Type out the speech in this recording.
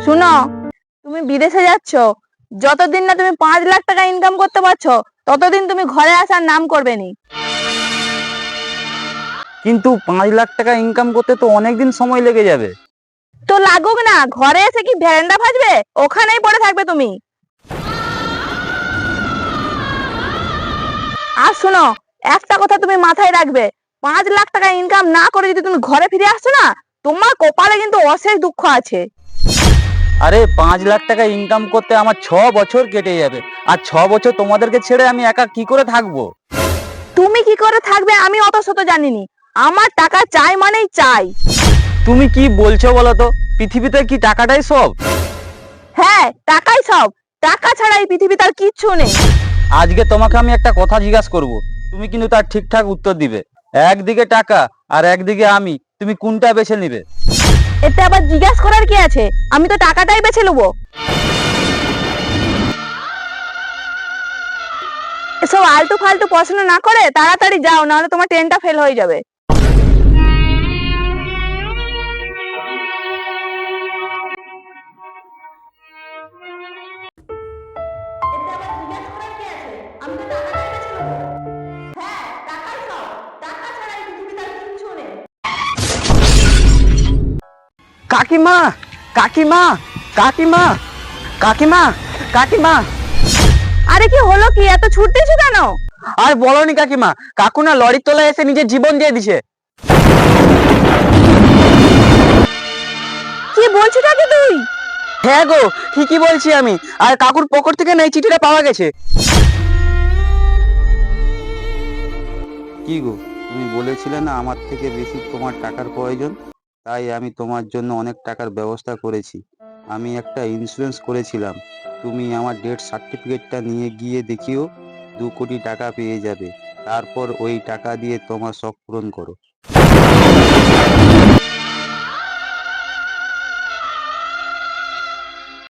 শুনো, তুমি বিদেশে যাচ্ছ, যতদিন না তুমি 5 লাখ টাকা ইনকাম করতে পারছো ততদিন তুমি ঘরে আসার নাম করবে নি। কিন্তু 5 লাখ টাকা ইনকাম করতে তো অনেকদিন সময় লেগে যাবে। তো লাগুক না, ঘরে এসে কি ভ্যারান্ডা ভাজবে? ওখানেই পড়ে থাকবে তুমি। আর শোনো, একটা কথা তুমি মাথায় রাখবে, 5 লাখ টাকা ইনকাম না করে যদি তুমি ঘরে ফিরে আসছো না, তোমার কপালে কিন্তু অশেষ দুঃখ আছে। আরে 5 লাখ টাকা ইনকাম করতে আমার 6 বছর কেটে যাবে, আর 6 বছর তোমাদেরকে ছেড়ে আমি একা কি করে থাকবো? তুমি কি করে থাকবে আমি অত শত জানিনি, আমার টাকা চাই মানেই চাই। তুমি কি বলছো বলো তো? পৃথিবীতে কি টাকাটাই সব? হ্যাঁ, টাকাই সব। টাকা ছাড়া এই পৃথিবীতে আর কিচ্ছু নেই। আজকে তোমাকে আমি একটা কথা জিজ্ঞাসা করব, তুমি কিন্তু তার ঠিকঠাক উত্তর দিবে। একদিকে টাকা আর একদিকে আমি, তুমি কোনটা বেছে নিবে? এতে আবার জিজ্ঞাসা করার কি আছে? আমি তো টাকাটাই বেছে নেবো। এসব আলতু ফালতু প্রশ্ন না করে তাড়াতাড়ি যাও, নাহলে তোমার ট্রেনটা ফেল হয়ে যাবে। কাকিমা, কাকিমা, কাকিমা, কাকিমা, কাকিমা। আরে কি হলো, কি এত ছুটতেছো কেন? আর বলনি কাকিমা, কাকু না লরির তলায় এসে নিজের জীবন দিয়ে দিছে। কি বলছিস কি তুই? হ্যাঁ গো, ঠিকই বলছি আমি। আর কাকুর পকেট থেকে না এই চিঠিটা পাওয়া গেছে। কি গো, তুমি বলেছিলে না আমার থেকে বেশি তোমার টাকার প্রয়োজন, তাই আমি তোমার জন্য অনেক টাকার ব্যবস্থা করেছি। আমি একটা ইন্স্যুরেন্স করেছিলাম, তুমি আমার ডেথ সার্টিফিকেটটা নিয়ে গিয়ে দেখিও, 2 কোটি টাকা পেয়ে যাবে। তারপর ওই টাকা দিয়ে তোমার শখ পূরণ করো।